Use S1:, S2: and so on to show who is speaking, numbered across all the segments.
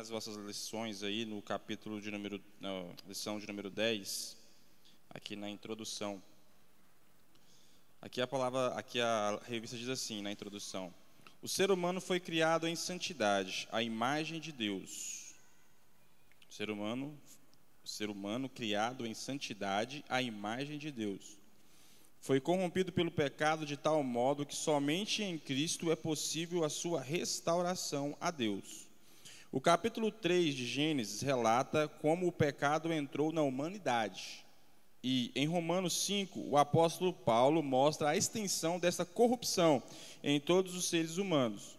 S1: as vossas lições aí no capítulo de número, na lição de número 10, aqui na introdução. Aqui a revista diz assim, na introdução: o ser humano foi criado em santidade, à imagem de Deus. O ser humano criado em santidade, à imagem de Deus. Foi corrompido pelo pecado de tal modo que somente em Cristo é possível a sua restauração a Deus. O capítulo 3 de Gênesis relata como o pecado entrou na humanidade. E em Romanos 5, o apóstolo Paulo mostra a extensão dessa corrupção em todos os seres humanos.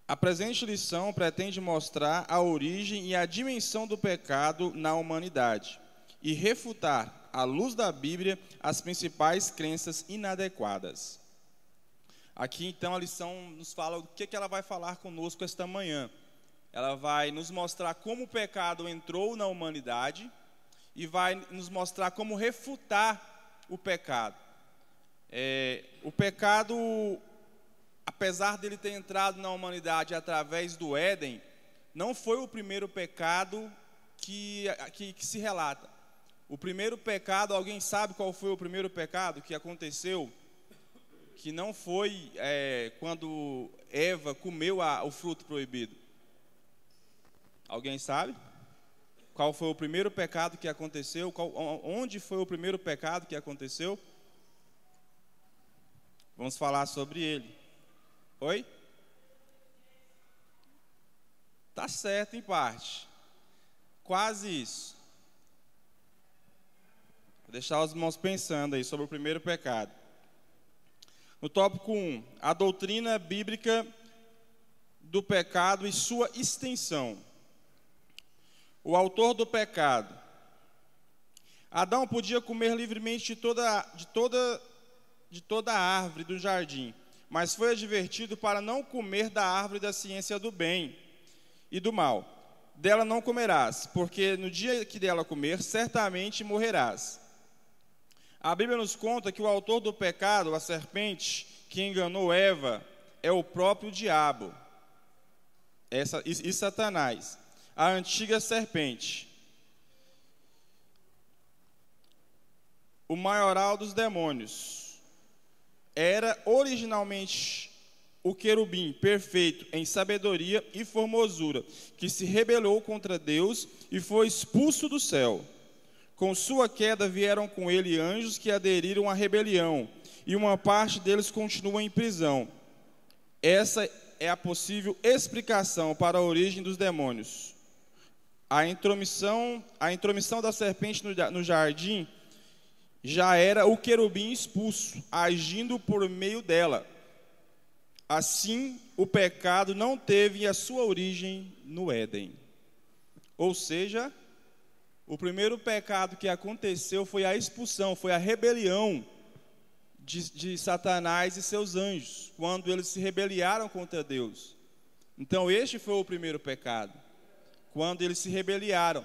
S1: A presente lição pretende mostrar a origem e a dimensão do pecado na humanidade e refutar, à luz da Bíblia, as principais crenças inadequadas. Aqui, então, a lição nos fala o que ela vai falar conosco esta manhã. Ela vai nos mostrar como o pecado entrou na humanidade e vai nos mostrar como refutar o pecado. O pecado, apesar dele ter entrado na humanidade através do Éden, não foi o primeiro pecado que se relata. O primeiro pecado, alguém sabe qual foi o primeiro pecado que aconteceu? Que não foi quando Eva comeu o fruto proibido. Alguém sabe? Qual foi o primeiro pecado que aconteceu? Onde foi o primeiro pecado que aconteceu? Vamos falar sobre ele. Oi? Tá certo em parte. Quase isso. Vou deixar os irmãos pensando aí sobre o primeiro pecado. No tópico 1, a doutrina bíblica do pecado e sua extensão. O autor do pecado. Adão podia comer livremente de toda a árvore do jardim, mas foi advertido para não comer da árvore da ciência do bem e do mal. Dela não comerás, porque no dia que dela comer, certamente morrerás. A Bíblia nos conta que o autor do pecado, a serpente que enganou Eva, é o próprio diabo e Satanás, a antiga serpente, o maioral dos demônios. Era originalmente o querubim perfeito em sabedoria e formosura, que se rebelou contra Deus e foi expulso do céu. Com sua queda vieram com ele anjos que aderiram à rebelião, e uma parte deles continua em prisão. Essa é a possível explicação para a origem dos demônios. A intromissão da serpente no jardim já era o querubim expulso, agindo por meio dela. Assim, o pecado não teve a sua origem no Éden. Ou seja, o primeiro pecado que aconteceu foi a expulsão, foi a rebelião de Satanás e seus anjos, quando eles se rebelaram contra Deus. Então, este foi o primeiro pecado, quando eles se rebelaram.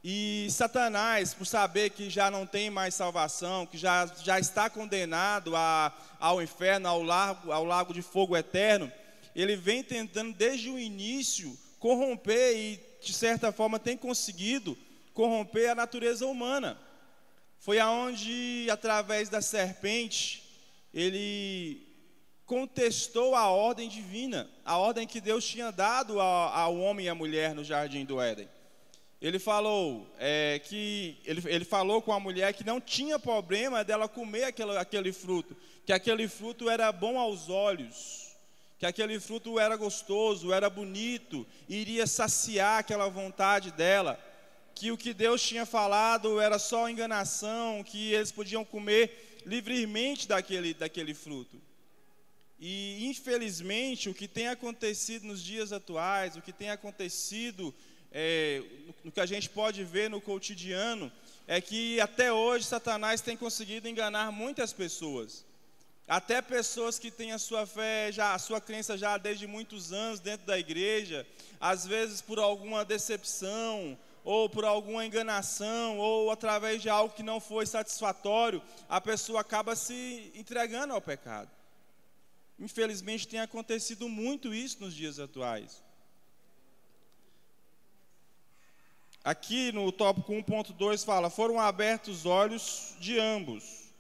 S1: E Satanás, por saber que já não tem mais salvação, que já está condenado ao inferno, ao lago de fogo eterno, ele vem tentando desde o início corromper e, de certa forma, tem conseguido corromper a natureza humana. Foi aonde, através da serpente, ele contestou a ordem divina, a ordem que Deus tinha dado ao homem e à mulher no jardim do Éden. Ele falou ele falou com a mulher que não tinha problema dela comer aquele fruto, que aquele fruto era bom aos olhos, que aquele fruto era gostoso, era bonito, iria saciar aquela vontade dela, que o que Deus tinha falado era só enganação, que eles podiam comer livremente daquele fruto. E, infelizmente, o que tem acontecido nos dias atuais, o que tem acontecido, no que a gente pode ver no cotidiano, é que até hoje Satanás tem conseguido enganar muitas pessoas. Até pessoas que têm a sua fé, a sua crença já desde muitos anos dentro da igreja, às vezes por alguma decepção, ou por alguma enganação, ou através de algo que não foi satisfatório, a pessoa acaba se entregando ao pecado. Infelizmente tem acontecido muito isso nos dias atuais. Aqui no tópico 1.2 fala: foram abertos os olhos de ambos.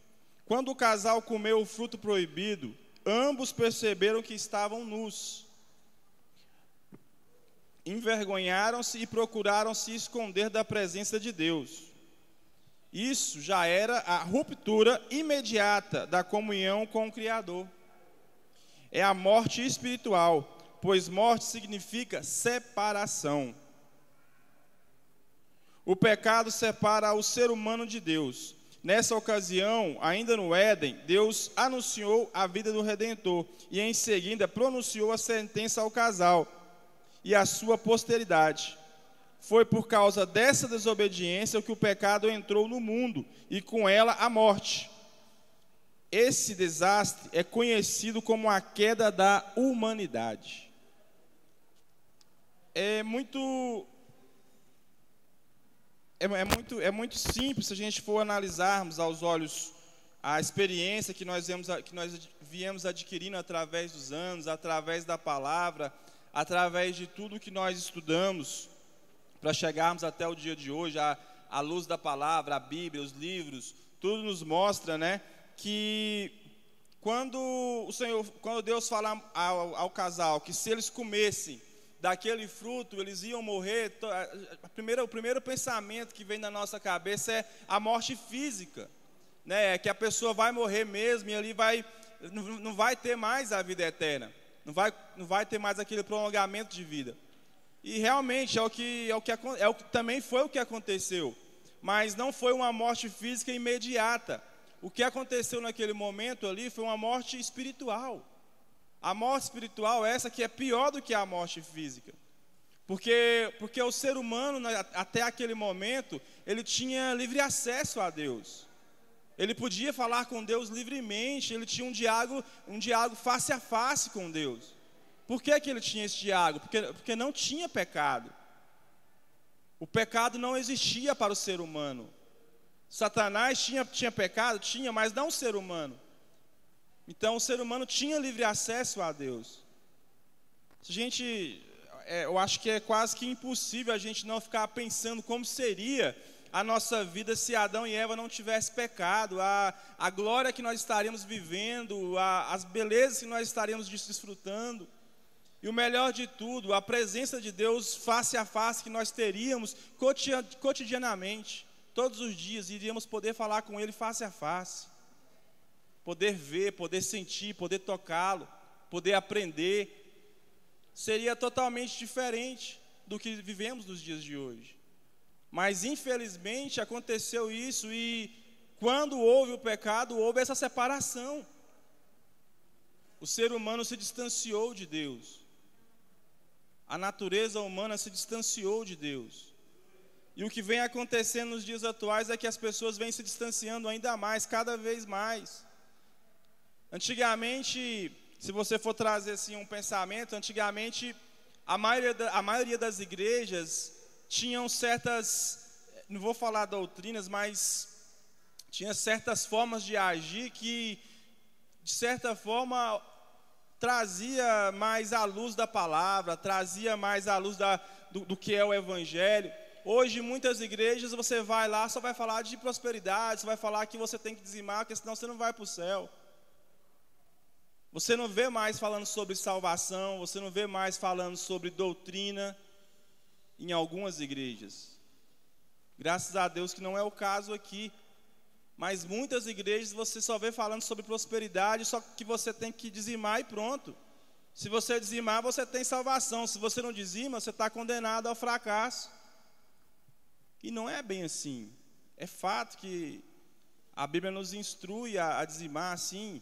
S1: Quando o casal comeu o fruto proibido, ambos perceberam que estavam nus. Envergonharam-se e procuraram se esconder da presença de Deus. Isso já era a ruptura imediata da comunhão com o Criador. É a morte espiritual, pois morte significa separação. O pecado separa o ser humano de Deus. Nessa ocasião, ainda no Éden, Deus anunciou a vida do Redentor e em seguida pronunciou a sentença ao casal e à sua posteridade. Foi por causa dessa desobediência que o pecado entrou no mundo e com ela a morte. Esse desastre é conhecido como a queda da humanidade. É muito simples se a gente for analisarmos aos olhos a experiência que nós viemos adquirindo através dos anos, através da palavra, através de tudo que nós estudamos, para chegarmos até o dia de hoje, à luz da palavra, a Bíblia, os livros, tudo nos mostra, né, que quando Deus fala ao casal que se eles comessem daquele fruto, eles iam morrer, o primeiro pensamento que vem na nossa cabeça é a morte física, né? Que a pessoa vai morrer mesmo e ali não vai ter mais a vida eterna, não vai ter mais aquele prolongamento de vida. E realmente também foi o que aconteceu, mas não foi uma morte física imediata. O que aconteceu naquele momento ali foi uma morte espiritual. A morte espiritual é essa que é pior do que a morte física. Porque o ser humano, até aquele momento, ele tinha livre acesso a Deus. Ele podia falar com Deus livremente, ele tinha um diálogo face a face com Deus. Por que ele tinha esse diálogo? Porque não tinha pecado. O pecado não existia para o ser humano. Satanás tinha pecado? Tinha, mas não o ser humano. Então, o ser humano tinha livre acesso a Deus. Eu acho que é quase que impossível a gente não ficar pensando como seria a nossa vida se Adão e Eva não tivessem pecado, a glória que nós estaríamos vivendo, as belezas que nós estaríamos desfrutando. E o melhor de tudo, a presença de Deus face a face que nós teríamos cotidianamente. Todos os dias iríamos poder falar com Ele face a face. Poder ver, poder sentir, poder tocá-lo, poder aprender, seria totalmente diferente do que vivemos nos dias de hoje. Mas infelizmente aconteceu isso e quando houve o pecado, houve essa separação. O ser humano se distanciou de Deus. A natureza humana se distanciou de Deus. E o que vem acontecendo nos dias atuais é que as pessoas vêm se distanciando ainda mais, cada vez mais. Antigamente, se você for trazer assim um pensamento, antigamente a maioria das igrejas tinham certas, não vou falar doutrinas, mas tinha certas formas de agir que, de certa forma, trazia mais à luz da palavra, trazia mais à luz do que é o Evangelho. Hoje, muitas igrejas, você vai lá, só vai falar de prosperidade, só vai falar que você tem que dizimar, porque senão você não vai para o céu. Você não vê mais falando sobre salvação, você não vê mais falando sobre doutrina em algumas igrejas. Graças a Deus que não é o caso aqui. Mas muitas igrejas você só vê falando sobre prosperidade, só que você tem que dizimar e pronto. Se você dizimar, você tem salvação. Se você não dizima, você está condenado ao fracasso. E não é bem assim. É fato que a Bíblia nos instrui a dizimar assim,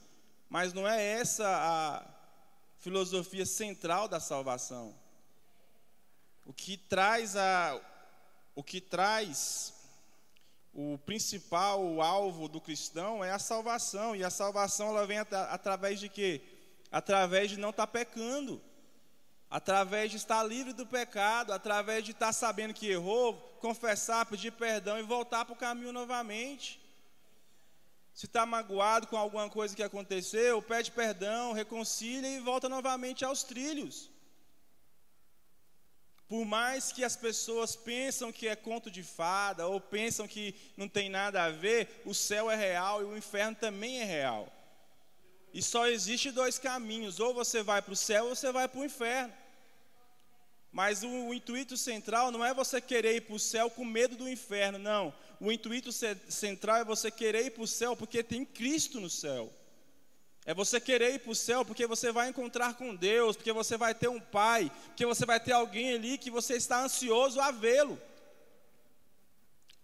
S1: mas não é essa a filosofia central da salvação. O que traz o principal alvo do cristão é a salvação. E a salvação ela vem através de quê? Através de não estar pecando. Através de estar livre do pecado. Através de estar sabendo que errou, confessar, pedir perdão e voltar para o caminho novamente. Se está magoado com alguma coisa que aconteceu, pede perdão, reconcilia e volta novamente aos trilhos. Por mais que as pessoas pensam que é conto de fada, ou pensam que não tem nada a ver, o céu é real e o inferno também é real. E só existe dois caminhos, ou você vai para o céu ou você vai para o inferno. Mas o intuito central não é você querer ir para o céu com medo do inferno, não. O intuito central é você querer ir para o céu porque tem Cristo no céu. É você querer ir para o céu porque você vai encontrar com Deus, porque você vai ter um Pai, porque você vai ter alguém ali que você está ansioso a vê-lo.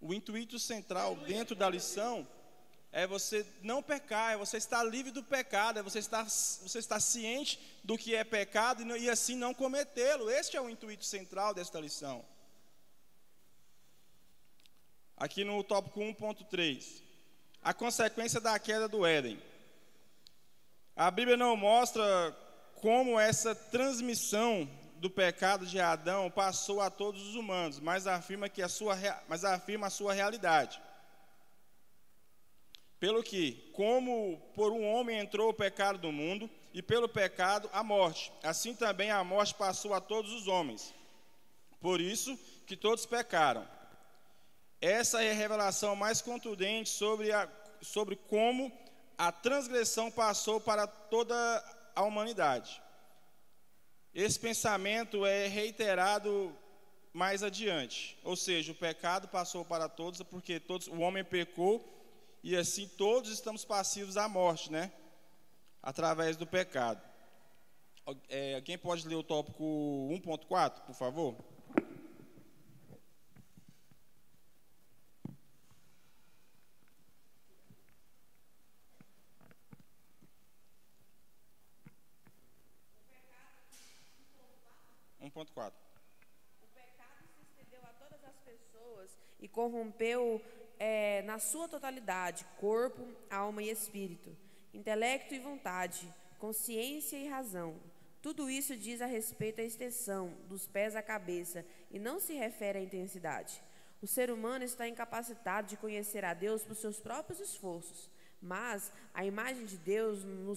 S1: O intuito central dentro da lição é você não pecar, é você estar livre do pecado, é você estar ciente do que é pecado e assim não cometê-lo. Este é o intuito central desta lição. Aqui no tópico 1.3, a consequência da queda do Éden. A Bíblia não mostra como essa transmissão do pecado de Adão passou a todos os humanos, mas afirma a sua realidade. Pelo que, como por um homem entrou o pecado do mundo, e pelo pecado a morte, assim também a morte passou a todos os homens. Por isso que todos pecaram. Essa é a revelação mais contundente sobre como a transgressão passou para toda a humanidade. Esse pensamento é reiterado mais adiante. Ou seja, o pecado passou para todos, porque o homem pecou, e assim todos estamos passivos à morte, né? Através do pecado. Quem pode ler o tópico 1.4, por favor?
S2: O pecado se estendeu a todas as pessoas e corrompeu na sua totalidade corpo, alma e espírito, intelecto e vontade, consciência e razão. Tudo isso diz a respeito à extensão dos pés à cabeça e não se refere à intensidade. O ser humano está incapacitado de conhecer a Deus por seus próprios esforços, mas a imagem de Deus no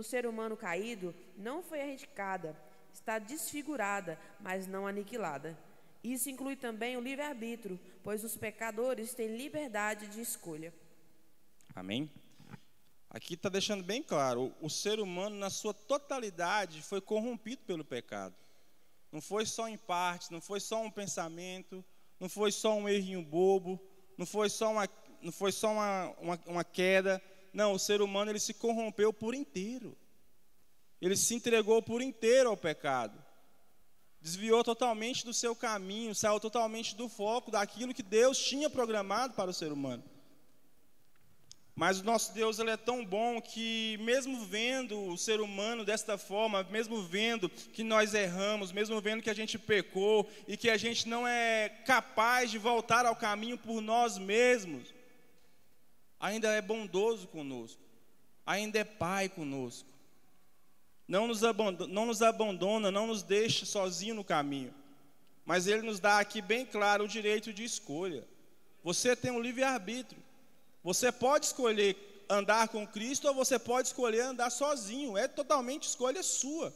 S2: ser humano caído não foi erradicada. Está desfigurada, mas não aniquilada. Isso inclui também o livre-arbítrio, pois os pecadores têm liberdade de escolha.
S1: Amém? Aqui está deixando bem claro, o ser humano na sua totalidade foi corrompido pelo pecado. Não foi só em parte, não foi só um pensamento, não foi só um errinho bobo, não foi só uma queda. Não, o ser humano ele se corrompeu por inteiro. Ele se entregou por inteiro ao pecado. Desviou totalmente do seu caminho, saiu totalmente do foco daquilo que Deus tinha programado para o ser humano. Mas o nosso Deus ele é tão bom que mesmo vendo o ser humano desta forma, mesmo vendo que nós erramos, mesmo vendo que a gente pecou e que a gente não é capaz de voltar ao caminho por nós mesmos, ainda é bondoso conosco, ainda é Pai conosco. Não nos abandona, não nos deixa sozinho no caminho. Mas Ele nos dá aqui bem claro o direito de escolha. Você tem um livre-arbítrio. Você pode escolher andar com Cristo ou você pode escolher andar sozinho. É totalmente escolha sua.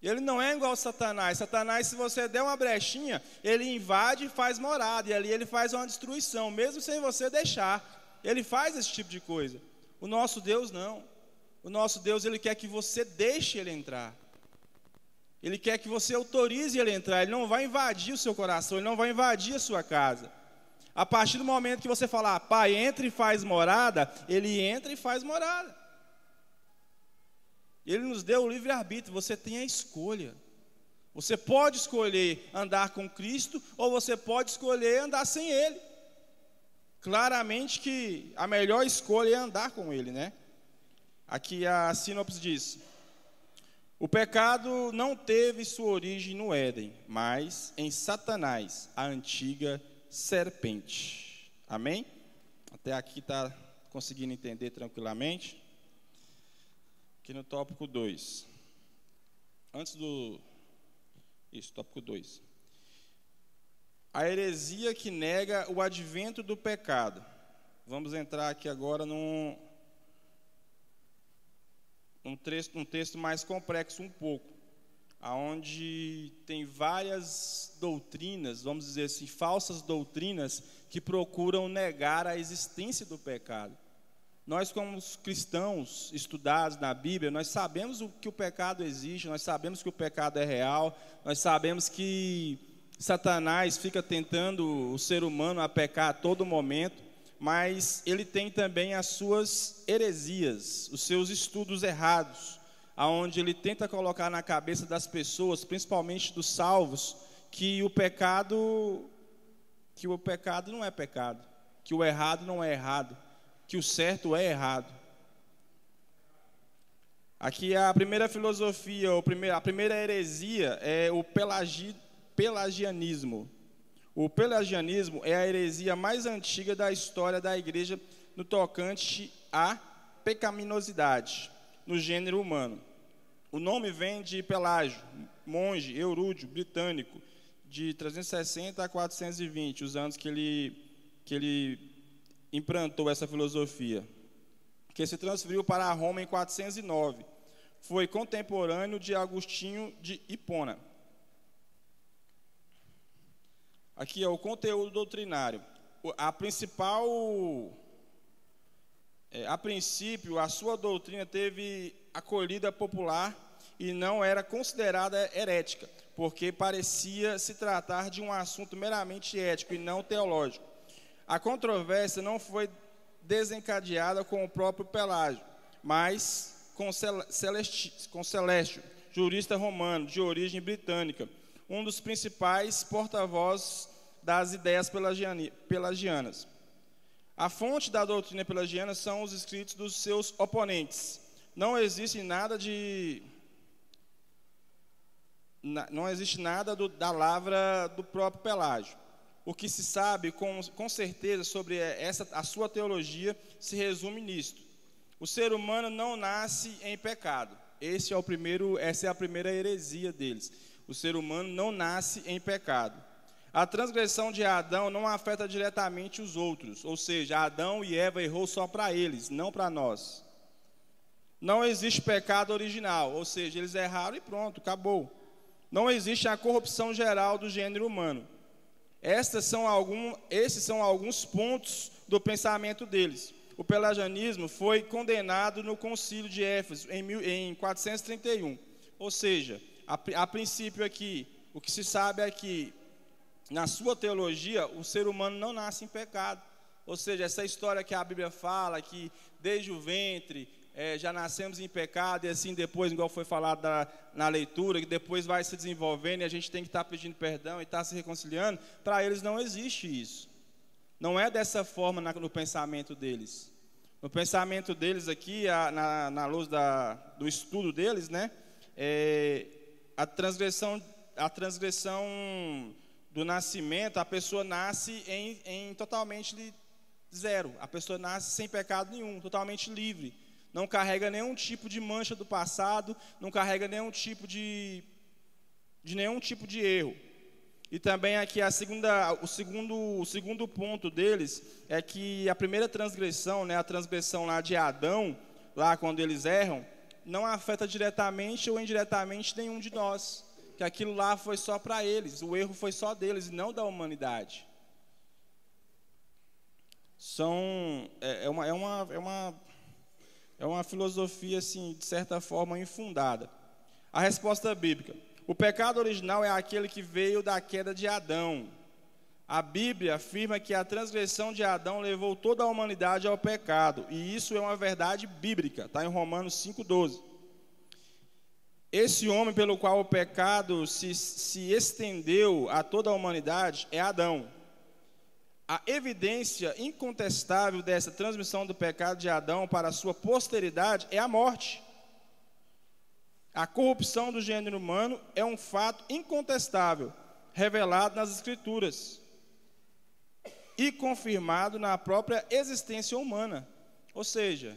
S1: Ele não é igual a Satanás. Satanás, se você der uma brechinha, ele invade e faz morada. E ali ele faz uma destruição, mesmo sem você deixar. Ele faz esse tipo de coisa. O nosso Deus não. O nosso Deus, Ele quer que você deixe Ele entrar. Ele quer que você autorize Ele entrar. Ele não vai invadir o seu coração, Ele não vai invadir a sua casa. A partir do momento que você falar, Pai, entra e faz morada, Ele entra e faz morada. Ele nos deu o livre-arbítrio, você tem a escolha. Você pode escolher andar com Cristo, ou você pode escolher andar sem Ele. Claramente que a melhor escolha é andar com Ele, né? Aqui a sinopse diz: o pecado não teve sua origem no Éden, mas em Satanás, a antiga serpente. Amém? Até aqui está conseguindo entender tranquilamente? Aqui no tópico 2. Tópico 2. A heresia que nega o advento do pecado. Vamos entrar aqui agora num texto mais complexo um pouco. onde tem várias doutrinas, vamos dizer assim, falsas doutrinas, que procuram negar a existência do pecado. Nós, como cristãos estudados na Bíblia, nós sabemos que o pecado existe, nós sabemos que o pecado é real, nós sabemos que Satanás fica tentando o ser humano a pecar a todo momento, mas ele tem também as suas heresias, os seus estudos errados, onde ele tenta colocar na cabeça das pessoas, principalmente dos salvos, que o pecado não é pecado, que o errado não é errado, que o certo é errado. Aqui a primeira filosofia, a primeira heresia é o pelagianismo. O pelagianismo é a heresia mais antiga da história da igreja no tocante à pecaminosidade no gênero humano. O nome vem de Pelágio, monge eurúdio britânico, de 360 a 420, os anos que ele implantou essa filosofia, que se transferiu para Roma em 409. Foi contemporâneo de Agostinho de Hipona. Aqui é o conteúdo doutrinário. A princípio, a sua doutrina teve acolhida popular e não era considerada herética, porque parecia se tratar de um assunto meramente ético e não teológico. A controvérsia não foi desencadeada com o próprio Pelágio, mas com Celestio, jurista romano de origem britânica, um dos principais porta-vozes das ideias pelagianas. A fonte da doutrina pelagiana são os escritos dos seus oponentes. Não existe nada da lavra do próprio Pelágio. O que se sabe com certeza sobre a sua teologia se resume nisto: o ser humano não nasce em pecado. Essa é a primeira heresia deles. O ser humano não nasce em pecado. A transgressão de Adão não afeta diretamente os outros, ou seja, Adão e Eva errou só para eles, não para nós. Não existe pecado original, ou seja, eles erraram e pronto, acabou. Não existe a corrupção geral do gênero humano. Esses são alguns pontos do pensamento deles. O pelagianismo foi condenado no Concílio de Éfeso em 431. Ou seja, a princípio aqui, o que se sabe é que, na sua teologia, o ser humano não nasce em pecado. Ou seja, essa história que a Bíblia fala, que desde o ventre já nascemos em pecado, e assim depois, igual foi falado na leitura, que depois vai se desenvolvendo e a gente tem que estar pedindo perdão e estar se reconciliando, para eles não existe isso. Não é dessa forma no pensamento deles. No pensamento deles aqui, na luz do estudo deles, né, a transgressão do nascimento, a pessoa nasce em totalmente zero. A pessoa nasce sem pecado nenhum, totalmente livre. Não carrega nenhum tipo de mancha do passado, não carrega nenhum tipo de erro. E também aqui o segundo ponto deles é que a primeira transgressão, né, a transgressão lá de Adão, lá quando eles erram, não afeta diretamente ou indiretamente nenhum de nós. Que aquilo lá foi só para eles, o erro foi só deles e não da humanidade. É uma filosofia, assim, de certa forma, infundada. A resposta bíblica: o pecado original é aquele que veio da queda de Adão. A Bíblia afirma que a transgressão de Adão levou toda a humanidade ao pecado, e isso é uma verdade bíblica, está em Romanos 5,12. Esse homem pelo qual o pecado se estendeu a toda a humanidade é Adão. A evidência incontestável dessa transmissão do pecado de Adão para a sua posteridade é a morte. A corrupção do gênero humano é um fato incontestável, revelado nas Escrituras e confirmado na própria existência humana. Ou seja,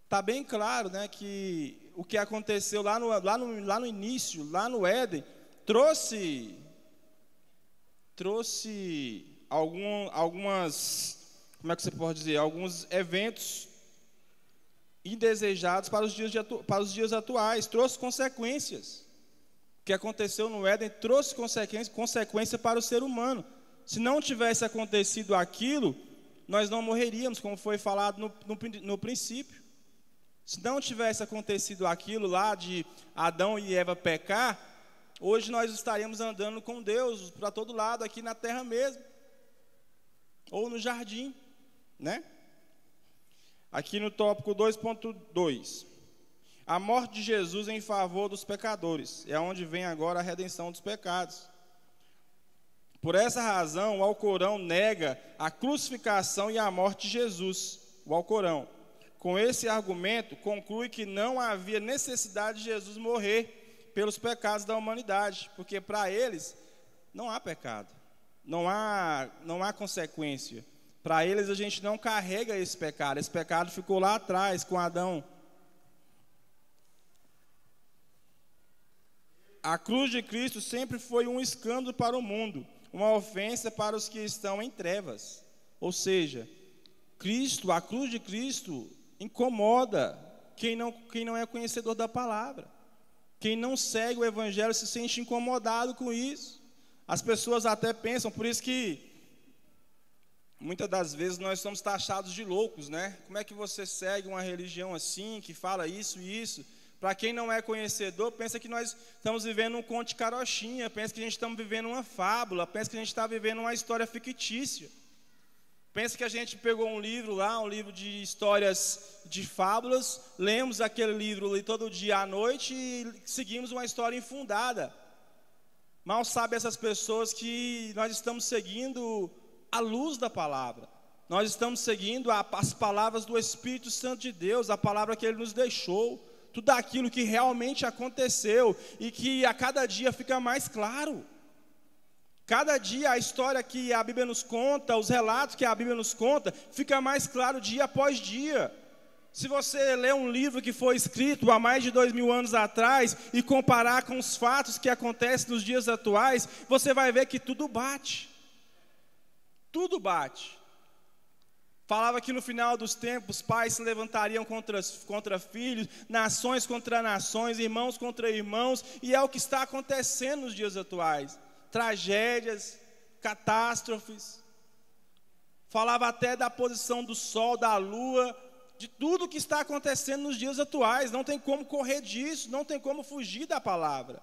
S1: está bem claro, né, que o que aconteceu lá no início, lá no Éden, trouxe algumas, como é que você pode dizer, alguns eventos indesejados para os dias atuais, trouxe consequências. O que aconteceu no Éden trouxe consequência para o ser humano. Se não tivesse acontecido aquilo, nós não morreríamos, como foi falado no princípio. Se não tivesse acontecido aquilo lá de Adão e Eva pecar, hoje nós estaríamos andando com Deus para todo lado, aqui na terra mesmo, ou no jardim, né? Aqui no tópico 2.2, a morte de Jesus em favor dos pecadores, é onde vem agora a redenção dos pecados. Por essa razão, o Alcorão nega a crucificação e a morte de Jesus, o Alcorão. Com esse argumento, conclui que não havia necessidade de Jesus morrer pelos pecados da humanidade, porque para eles não há pecado, não há consequência. Para eles a gente não carrega esse pecado ficou lá atrás com Adão. A cruz de Cristo sempre foi um escândalo para o mundo, uma ofensa para os que estão em trevas. Ou seja, a cruz de Cristo incomoda quem não é conhecedor da palavra. Quem não segue o evangelho se sente incomodado com isso. As pessoas até pensam, por isso que muitas das vezes nós somos taxados de loucos, né? Como é que você segue uma religião assim, que fala isso e isso? Para quem não é conhecedor, pensa que nós estamos vivendo um conto de carochinha, pensa que a gente está vivendo uma fábula, pensa que a gente está vivendo uma história fictícia. Pensa que a gente pegou um livro lá, um livro de histórias de fábulas, lemos aquele livro ali todo dia à noite e seguimos uma história infundada. Mal sabem essas pessoas que nós estamos seguindo a luz da palavra. Nós estamos seguindo as palavras do Espírito Santo de Deus, a palavra que Ele nos deixou. Tudo aquilo que realmente aconteceu e que a cada dia fica mais claro. Cada dia a história que a Bíblia nos conta, os relatos que a Bíblia nos conta, fica mais claro dia após dia. Se você ler um livro que foi escrito há mais de 2000 anos atrás e comparar com os fatos que acontecem nos dias atuais, você vai ver que tudo bate. Tudo bate. Falava que no final dos tempos, pais se levantariam contra filhos, nações contra nações, irmãos contra irmãos, e é o que está acontecendo nos dias atuais. Tragédias, catástrofes. Falava até da posição do sol, da lua, de tudo que está acontecendo nos dias atuais. Não tem como correr disso, não tem como fugir da palavra.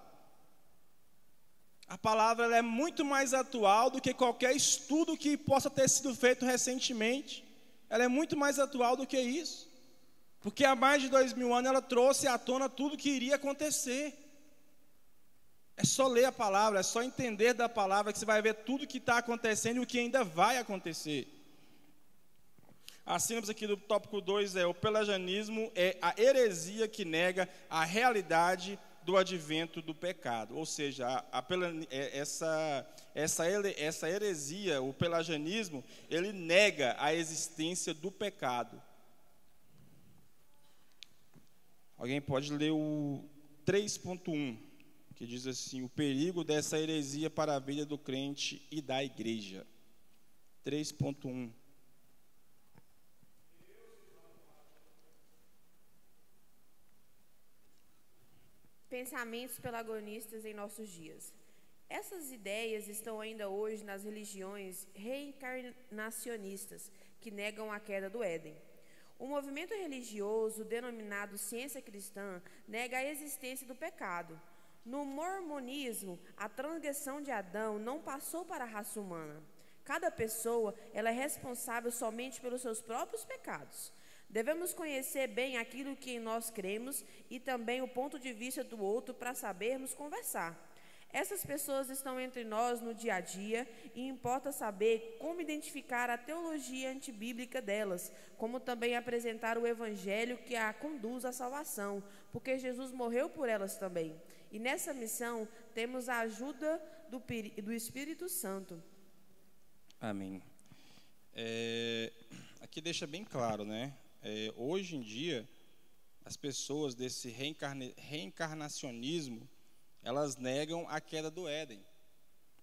S1: A palavra ela é muito mais atual do que qualquer estudo que possa ter sido feito recentemente. Ela é muito mais atual do que isso. Porque há mais de 2000 anos ela trouxe à tona tudo que iria acontecer. É só ler a palavra, é só entender da palavra que você vai ver tudo que está acontecendo e o que ainda vai acontecer. A síntese aqui do tópico 2 é: o pelagianismo é a heresia que nega a realidade do advento do pecado. Ou seja, essa heresia, o pelagianismo, ele nega a existência do pecado. Alguém pode ler o 3.1, que diz assim: o perigo dessa heresia para a vida do crente e da igreja. 3.1.
S2: Pensamentos pelagonistas em nossos dias. Essas ideias estão ainda hoje nas religiões reencarnacionistas, que negam a queda do Éden. O movimento religioso denominado ciência cristã nega a existência do pecado. No mormonismo, a transgressão de Adão não passou para a raça humana. Cada pessoa ela é responsável somente pelos seus próprios pecados. Devemos conhecer bem aquilo que em nós cremos e também o ponto de vista do outro para sabermos conversar. Essas pessoas estão entre nós no dia a dia e importa saber como identificar a teologia antibíblica delas, como também apresentar o evangelho que a conduz à salvação, porque Jesus morreu por elas também. E nessa missão temos a ajuda do Espírito Santo.
S1: Amém. Aqui deixa bem claro, né? Hoje em dia, as pessoas desse reencarnacionismo, elas negam a queda do Éden.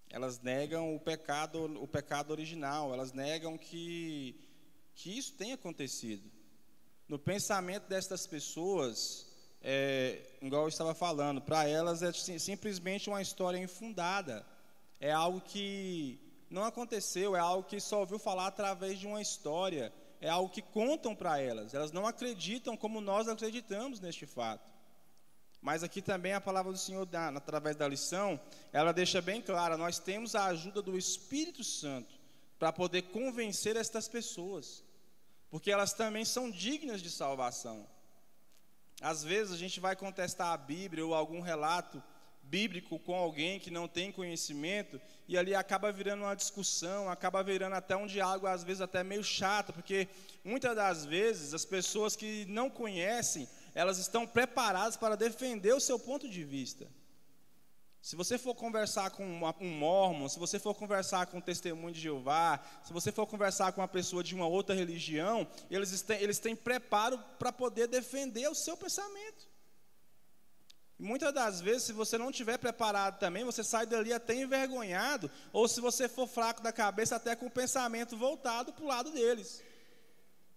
S1: Elas negam o pecado original. Elas negam que isso tenha acontecido. No pensamento destas pessoas, igual eu estava falando, para elas é simplesmente uma história infundada. É algo que não aconteceu, é algo que só ouviu falar através de uma história, é algo que contam para elas. Elas não acreditam como nós acreditamos neste fato. Mas aqui também a palavra do Senhor, através da lição, ela deixa bem clara, nós temos a ajuda do Espírito Santo para poder convencer estas pessoas, porque elas também são dignas de salvação. Às vezes a gente vai contestar a Bíblia ou algum relato bíblico com alguém que não tem conhecimento, e ali acaba virando uma discussão, acaba virando até um diálogo, às vezes até meio chato, porque muitas das vezes as pessoas que não conhecem, elas estão preparadas para defender o seu ponto de vista. Se você for conversar com um mórmon, se você for conversar com um testemunho de Jeová, se você for conversar com uma pessoa de uma outra religião, eles têm preparo para poder defender o seu pensamento. E muitas das vezes, se você não estiver preparado também, você sai dali até envergonhado, ou se você for fraco da cabeça, até com o pensamento voltado para o lado deles.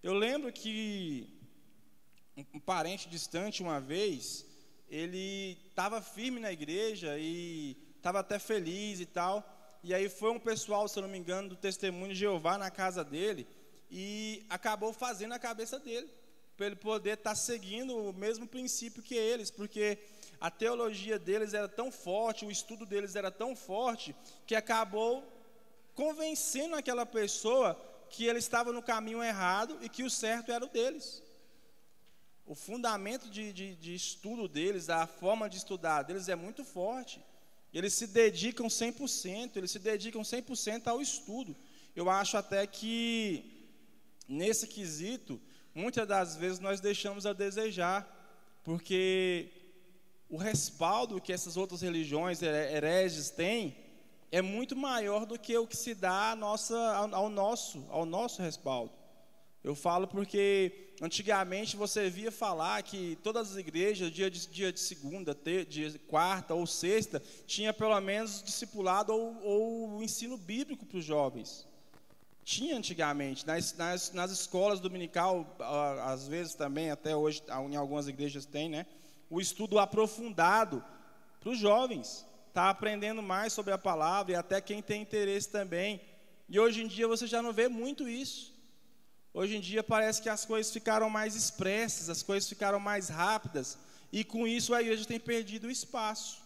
S1: Eu lembro que um parente distante, uma vez, ele estava firme na igreja e estava até feliz e tal, e aí foi um pessoal, se eu não me engano, do Testemunho de Jeová na casa dele, e acabou fazendo a cabeça dele, para ele poder estar seguindo o mesmo princípio que eles, porque a teologia deles era tão forte, o estudo deles era tão forte, que acabou convencendo aquela pessoa que ele estava no caminho errado e que o certo era o deles. O fundamento de estudo deles, a forma de estudar deles é muito forte. Eles se dedicam 100% ao estudo. Eu acho até que, nesse quesito, muitas das vezes nós deixamos a desejar, porque o respaldo que essas outras religiões hereges têm é muito maior do que o que se dá ao nosso respaldo. Eu falo porque antigamente você via falar que todas as igrejas, dia de segunda, dia de quarta ou sexta, tinha pelo menos discipulado ou ensino bíblico para os jovens. Tinha antigamente, nas escolas dominical, às vezes também, até hoje, em algumas igrejas tem, né? O estudo aprofundado para os jovens, está aprendendo mais sobre a palavra, e até quem tem interesse também. E hoje em dia você já não vê muito isso. Hoje em dia parece que as coisas ficaram mais expressas, as coisas ficaram mais rápidas, e com isso a igreja tem perdido o espaço.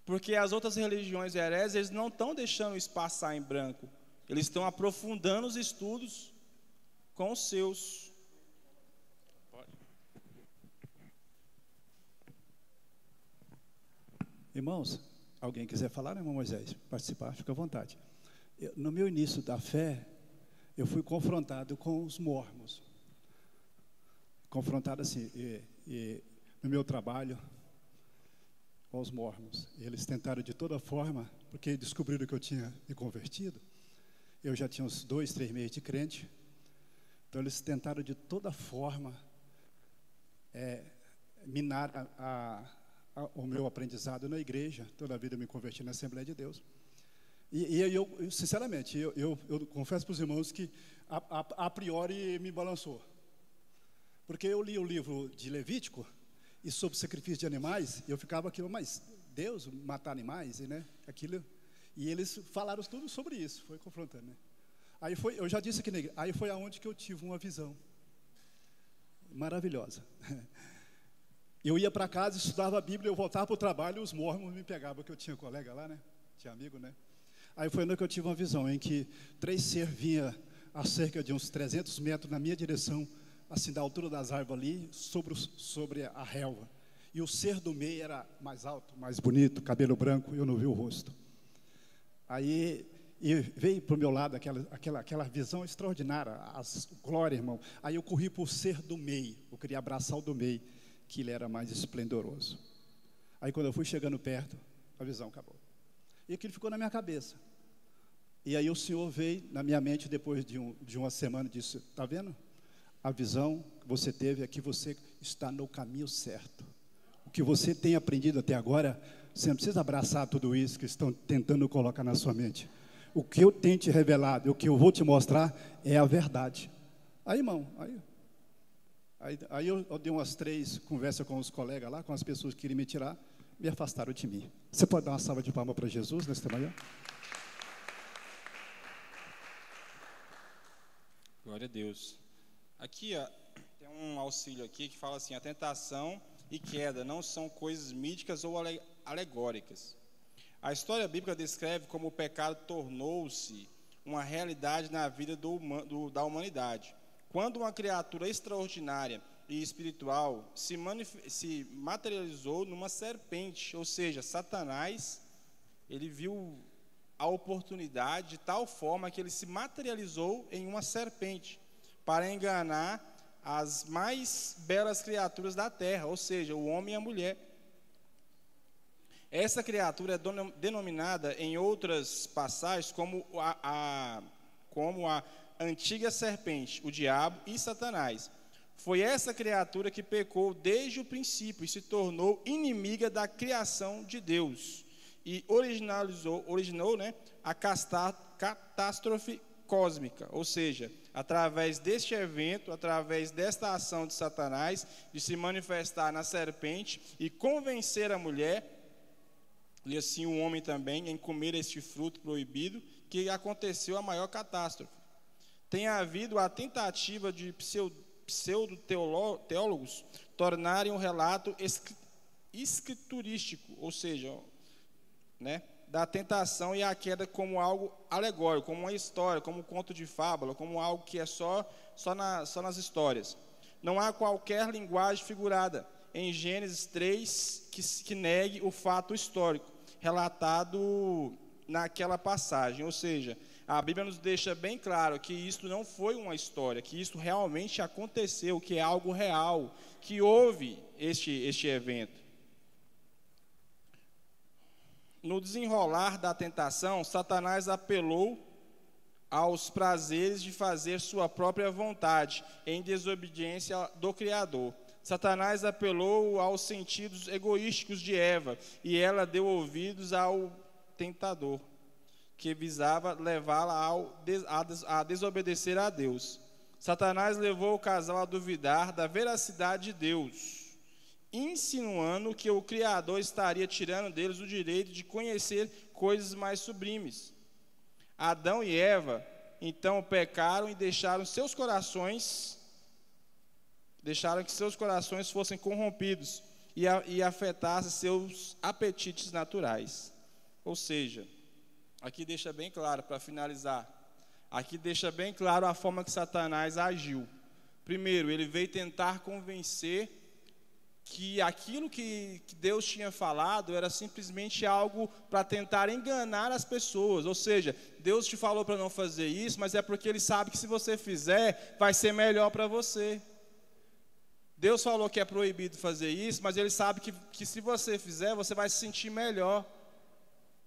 S1: Porque as outras religiões hereges, eles não estão deixando o espaço passar em branco. Eles estão aprofundando os estudos com os seus.
S3: Irmãos, alguém quiser falar, irmão Moisés, participar, fica à vontade. No meu início da fé, eu fui confrontado com os mórmons. Confrontado assim, no meu trabalho, com os mórmons. Eles tentaram de toda forma, porque descobriram que eu tinha me convertido. Eu já tinha uns 2, 3 meses de crente. Então eles tentaram de toda forma minar o meu aprendizado na igreja. Toda a vida eu me converti na Assembleia de Deus. E eu sinceramente, eu confesso para os irmãos que a priori me balançou. Porque eu li o livro de Levítico e sobre sacrifício de animais, eu ficava aquilo, mas Deus matar animais, aquilo. E eles falaram tudo sobre isso, foi confrontando, né? Aí foi, eu já disse aqui na igreja, aí foi aonde que eu tive uma visão maravilhosa. Eu ia para casa, estudava a Bíblia, eu voltava para o trabalho e os mórmons me pegavam, porque eu tinha colega lá, né? Tinha amigo, né? Aí foi onde que eu tive uma visão em que 3 seres vinham a cerca de uns 300 metros na minha direção, assim, da altura das árvores ali, sobre a relva. E o ser do meio era mais alto, mais bonito, cabelo branco, eu não vi o rosto. Aí veio para o meu lado aquela visão extraordinária, as glórias, irmão. Aí eu corri para o ser do meio, eu queria abraçar o do meio, que ele era mais esplendoroso. Aí quando eu fui chegando perto, a visão acabou. E aquilo ficou na minha cabeça. E aí o Senhor veio na minha mente depois de uma semana e disse, está vendo? A visão que você teve é que você está no caminho certo. O que você tem aprendido até agora, você não precisa abraçar tudo isso que estão tentando colocar na sua mente. O que eu tenho te revelado, o que eu vou te mostrar é a verdade. Aí, irmão, Aí eu dei umas 3 conversas com os colegas lá, com as pessoas que queriam me tirar, me afastaram de mim. Você pode dar uma salva de palmas para Jesus nesta manhã?
S1: Glória a Deus. Aqui, ó, tem um auxílio aqui que fala assim: a tentação e queda não são coisas míticas ou alegóricas. A história bíblica descreve como o pecado tornou-se uma realidade na vida da humanidade. Quando uma criatura extraordinária e espiritual se materializou numa serpente, ou seja, Satanás, ele viu a oportunidade de tal forma que ele se materializou em uma serpente para enganar as mais belas criaturas da terra, ou seja, o homem e a mulher. Essa criatura é denominada em outras passagens como a antiga serpente, o diabo e Satanás. Foi essa criatura que pecou desde o princípio e se tornou inimiga da criação de Deus e originou a catástrofe cósmica, ou seja, através deste evento, através desta ação de Satanás, de se manifestar na serpente e convencer a mulher, e assim o homem também, em comer este fruto proibido, que aconteceu a maior catástrofe. Tem havido a tentativa de pseudo-teólogos tornarem o relato escriturístico, ou seja, da tentação e a queda como algo alegórico, como uma história, como um conto de fábula, como algo que é só nas histórias. Não há qualquer linguagem figurada em Gênesis 3 que negue o fato histórico relatado naquela passagem, ou seja, a Bíblia nos deixa bem claro que isto não foi uma história, que isto realmente aconteceu, que é algo real, que houve este evento. No desenrolar da tentação, Satanás apelou aos prazeres de fazer sua própria vontade, em desobediência do Criador. Satanás apelou aos sentidos egoísticos de Eva, e ela deu ouvidos ao tentador, que visava levá-la a desobedecer a Deus. Satanás levou o casal a duvidar da veracidade de Deus, insinuando que o Criador estaria tirando deles o direito de conhecer coisas mais sublimes. Adão e Eva, então, pecaram e deixaram que seus corações fossem corrompidos e afetassem seus apetites naturais. Ou seja, aqui deixa bem claro, para finalizar, aqui deixa bem claro a forma que Satanás agiu. Primeiro, ele veio tentar convencer que aquilo que Deus tinha falado era simplesmente algo para tentar enganar as pessoas. Ou seja, Deus te falou para não fazer isso, mas é porque Ele sabe que se você fizer, vai ser melhor para você. Deus falou que é proibido fazer isso, mas Ele sabe que se você fizer, você vai se sentir melhor.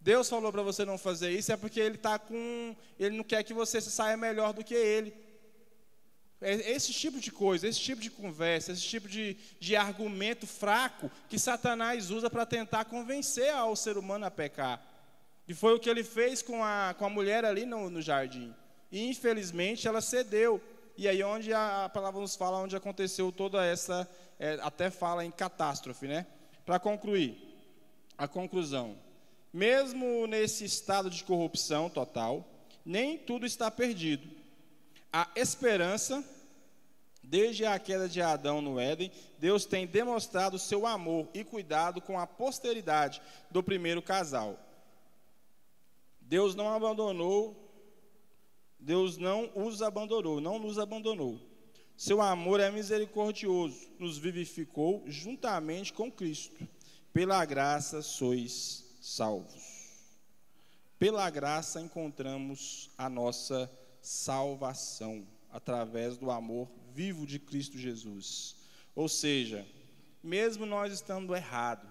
S1: Deus falou para você não fazer isso, é porque Ele não quer que você se saia melhor do que Ele. Esse tipo de coisa, esse tipo de conversa, esse tipo de argumento fraco que Satanás usa para tentar convencer ao ser humano a pecar. E foi o que ele fez com a mulher ali no jardim. E infelizmente ela cedeu. E aí onde a palavra nos fala, onde aconteceu toda essa, até fala em catástrofe, Para concluir, a conclusão. Mesmo nesse estado de corrupção total, nem tudo está perdido. A esperança, desde a queda de Adão no Éden, Deus tem demonstrado seu amor e cuidado com a posteridade do primeiro casal. Deus não nos abandonou. Seu amor é misericordioso, nos vivificou juntamente com Cristo. Pela graça sois salvos. Pela graça encontramos a nossa salvação, através do amor vivo de Cristo Jesus. Ou seja, mesmo nós estando errados,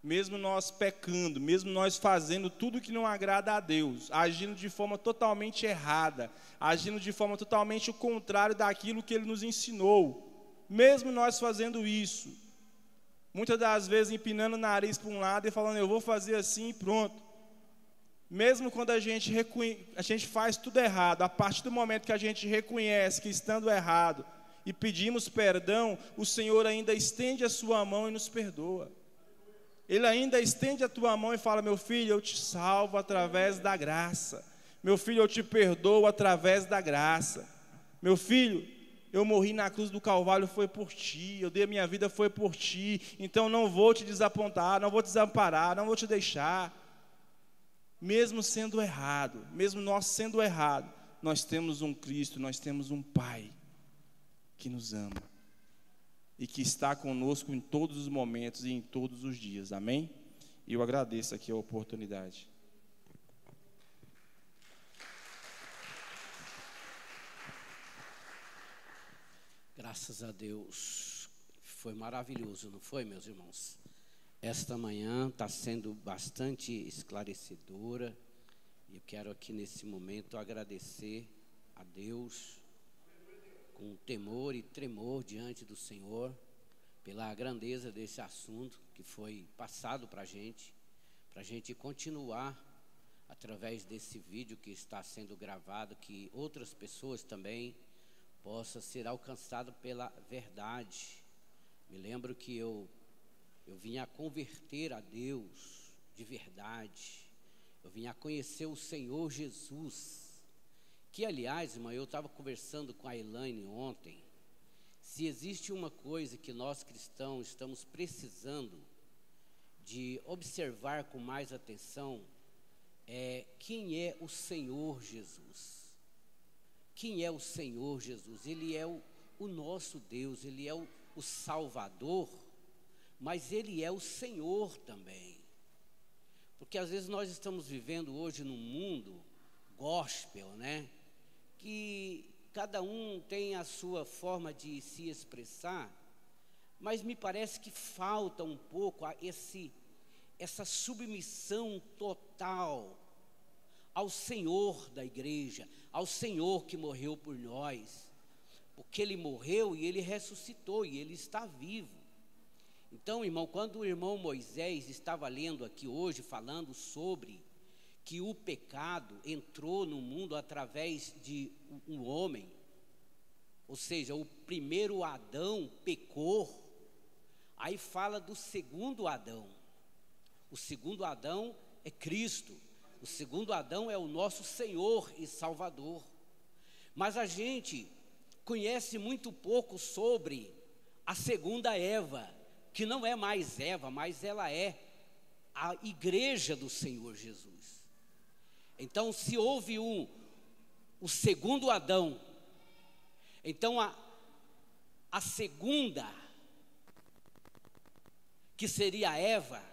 S1: mesmo nós pecando, mesmo nós fazendo tudo que não agrada a Deus, agindo de forma totalmente errada, agindo de forma totalmente o contrário daquilo que Ele nos ensinou, mesmo nós fazendo isso, muitas das vezes empinando o nariz para um lado e falando, eu vou fazer assim e pronto. Mesmo quando a gente faz tudo errado, a partir do momento que a gente reconhece que estando errado, e pedimos perdão, o Senhor ainda estende a sua mão e nos perdoa. Ele ainda estende a tua mão e fala: meu filho, eu te salvo através da graça. Meu filho, eu te perdoo através da graça. Meu filho, eu morri na cruz do Calvário, foi por ti. Eu dei a minha vida, foi por ti. Então não vou te desapontar, não vou te desamparar, não vou te deixar. Mesmo sendo errado, mesmo nós sendo errado, nós temos um Cristo, nós temos um Pai que nos ama e que está conosco em todos os momentos e em todos os dias, amém? E eu agradeço aqui a oportunidade.
S4: Graças a Deus, foi maravilhoso, não foi, meus irmãos? Esta manhã está sendo bastante esclarecedora, e eu quero aqui nesse momento agradecer a Deus, com temor e tremor diante do Senhor, pela grandeza desse assunto que foi passado para a gente continuar através desse vídeo que está sendo gravado, que outras pessoas também possam ser alcançadas pela verdade. Me lembro que eu vim a converter a Deus de verdade, eu vim a conhecer o Senhor Jesus, que aliás, irmã, eu estava conversando com a Elaine ontem. Se existe uma coisa que nós cristãos estamos precisando de observar com mais atenção, é quem é o Senhor Jesus. Quem é o Senhor Jesus? Ele é o nosso Deus, Ele é o Salvador, mas Ele é o Senhor também. Porque às vezes nós estamos vivendo hoje num mundo gospel, né? Que cada um tem a sua forma de se expressar, mas me parece que falta um pouco essa submissão total ao Senhor da igreja, ao Senhor que morreu por nós, porque Ele morreu e Ele ressuscitou e Ele está vivo. Então, irmão, quando o irmão Moisés estava lendo aqui hoje, falando sobre que o pecado entrou no mundo através de um homem, ou seja, o primeiro Adão pecou, aí fala do segundo Adão. O segundo Adão é Cristo, o segundo Adão é o nosso Senhor e Salvador. Mas a gente conhece muito pouco sobre a segunda Eva, que não é mais Eva, mas ela é a igreja do Senhor Jesus. Então, se houve o segundo Adão, então a segunda, que seria Eva,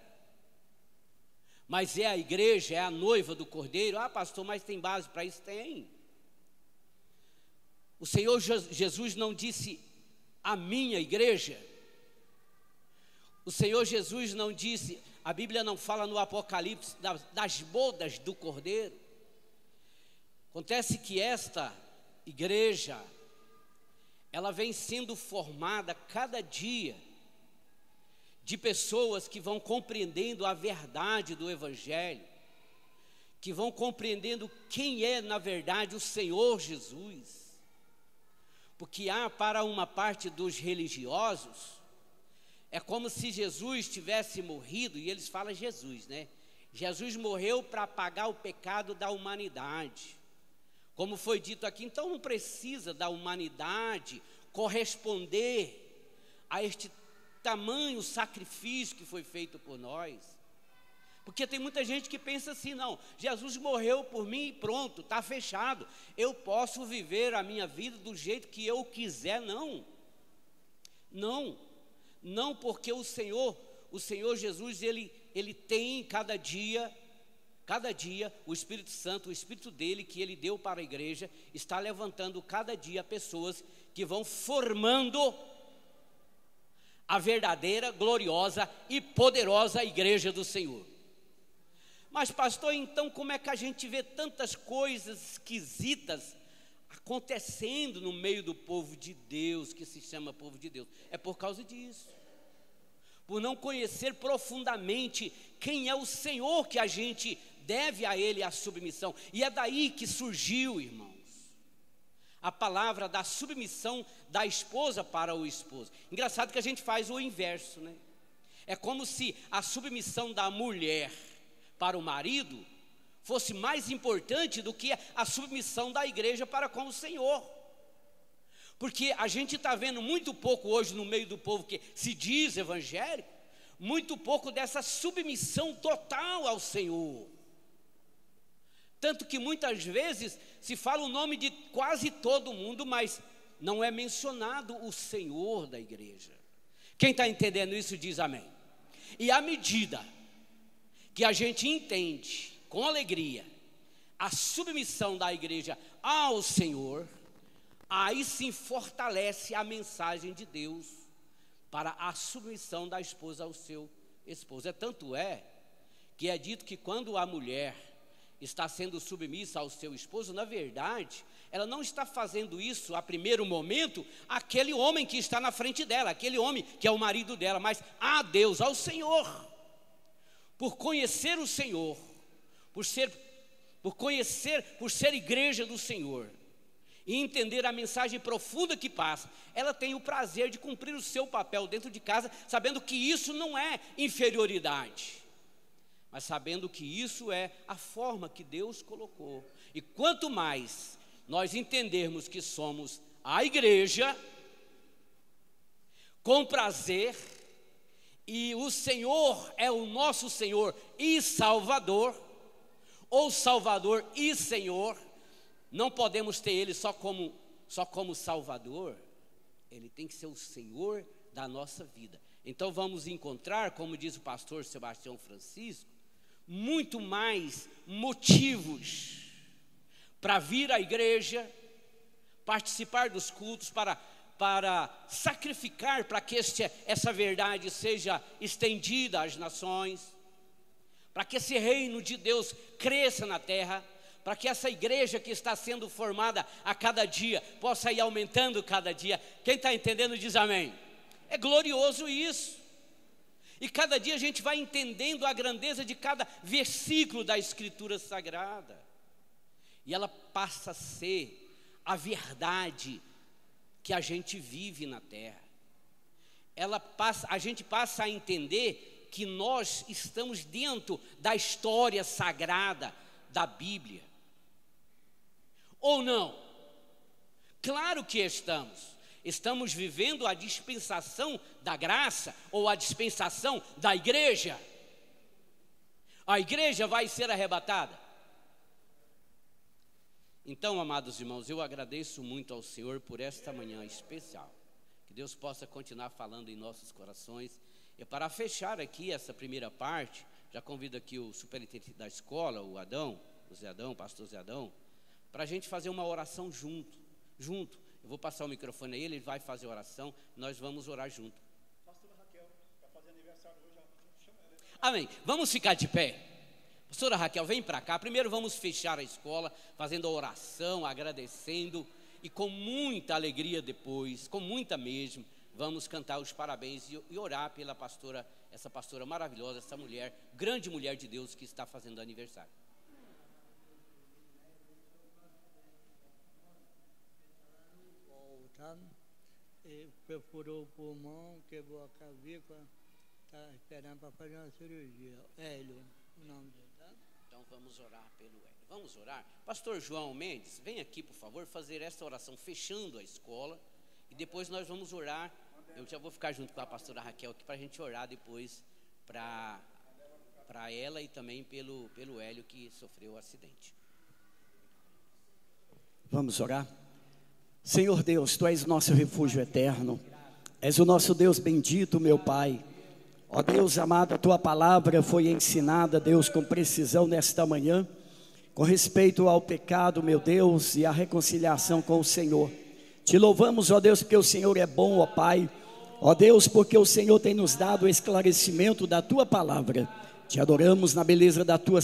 S4: mas é a igreja, é a noiva do Cordeiro. Ah, pastor, mas tem base para isso? Tem. O Senhor Jesus não disse a minha igreja. O Senhor Jesus não disse, a Bíblia não fala no Apocalipse das bodas do Cordeiro. Acontece que esta igreja, ela vem sendo formada cada dia de pessoas que vão compreendendo a verdade do Evangelho, que vão compreendendo quem é na verdade o Senhor Jesus. Porque há para uma parte dos religiosos, é como se Jesus tivesse morrido, e eles falam Jesus, né? Jesus morreu para pagar o pecado da humanidade. Como foi dito aqui, então não precisa da humanidade corresponder a este tamanho sacrifício que foi feito por nós. Porque tem muita gente que pensa assim, não, Jesus morreu por mim e pronto, está fechado. Eu posso viver a minha vida do jeito que eu quiser, não. Não, porque o Senhor Jesus, ele tem cada dia, o Espírito Santo, o Espírito dele que ele deu para a igreja, está levantando cada dia pessoas que vão formando a verdadeira, gloriosa e poderosa igreja do Senhor. Mas pastor, então como é que a gente vê tantas coisas esquisitas acontecendo no meio do povo de Deus, que se chama povo de Deus? É por causa disso, por não conhecer profundamente quem é o Senhor, que a gente deve a Ele a submissão. E é daí que surgiu, irmãos, a palavra da submissão da esposa para o esposo. Engraçado que a gente faz o inverso, né? É como se a submissão da mulher para o marido fosse mais importante do que a submissão da igreja para com o Senhor. Porque a gente está vendo muito pouco hoje no meio do povo que se diz evangélico, muito pouco dessa submissão total ao Senhor. Tanto que muitas vezes se fala o nome de quase todo mundo, mas não é mencionado o Senhor da igreja. Quem está entendendo isso diz amém. E à medida que a gente entende com alegria a submissão da igreja ao Senhor, aí sim fortalece a mensagem de Deus para a submissão da esposa ao seu esposo. Tanto é que é dito que quando a mulher está sendo submissa ao seu esposo, na verdade, ela não está fazendo isso a primeiro momento, aquele homem que está na frente dela, aquele homem que é o marido dela, mas a Deus, ao Senhor. Por conhecer o Senhor, por ser igreja do Senhor, e entender a mensagem profunda que passa, ela tem o prazer de cumprir o seu papel dentro de casa, sabendo que isso não é inferioridade, mas sabendo que isso é a forma que Deus colocou. E quanto mais nós entendermos que somos a igreja, com prazer, e o Senhor é o nosso Senhor e Salvador, ou Salvador e Senhor, não podemos ter Ele só como Salvador, Ele tem que ser o Senhor da nossa vida. Então vamos encontrar, como diz o pastor Sebastião Francisco, muito mais motivos para vir à igreja, participar dos cultos, para sacrificar para que essa verdade seja estendida às nações, para que esse reino de Deus cresça na terra, para que essa igreja que está sendo formada a cada dia possa ir aumentando cada dia. Quem está entendendo diz amém. É glorioso isso. E cada dia a gente vai entendendo a grandeza de cada versículo da Escritura Sagrada. E ela passa a ser a verdade que a gente vive na terra. A gente passa a entender que nós estamos dentro da história sagrada da Bíblia. Ou não? Claro que estamos. Estamos vivendo a dispensação da graça ou a dispensação da igreja. A igreja vai ser arrebatada. Então, amados irmãos, eu agradeço muito ao Senhor por esta manhã especial. Que Deus possa continuar falando em nossos corações. E para fechar aqui essa primeira parte, já convido aqui o superintendente da escola, o pastor Zé Adão, para a gente fazer uma oração junto. Eu vou passar o microfone a ele vai fazer a oração, nós vamos orar junto.
S3: Pastora Raquel, está fazendo aniversário hoje, chama ela.
S4: Amém. Vamos ficar de pé. Pastora Raquel, vem para cá. Primeiro vamos fechar a escola, fazendo a oração, agradecendo, e com muita alegria depois, com muita mesmo, vamos cantar os parabéns e orar pela pastora, essa pastora maravilhosa, essa mulher, grande mulher de Deus que está fazendo aniversário.
S5: Perfurou o pulmão, quebrou a clavícula, está esperando para fazer uma cirurgia. Hélio, o nome dele, tá?
S4: Então vamos orar pelo Hélio. Vamos orar? Pastor João Mendes, vem aqui, por favor, fazer esta oração fechando a escola. E depois nós vamos orar. Eu já vou ficar junto com a pastora Raquel aqui para a gente orar depois para ela e também pelo Hélio que sofreu o acidente.
S6: Vamos orar? Senhor Deus, Tu és nosso refúgio eterno, és o nosso Deus bendito, meu Pai. Ó Deus amado, a Tua palavra foi ensinada, Deus, com precisão nesta manhã, com respeito ao pecado, meu Deus, e à reconciliação com o Senhor. Te louvamos, ó Deus, porque o Senhor é bom, ó Pai. Ó Deus, porque o Senhor tem nos dado o esclarecimento da Tua palavra. Te adoramos na beleza da Tua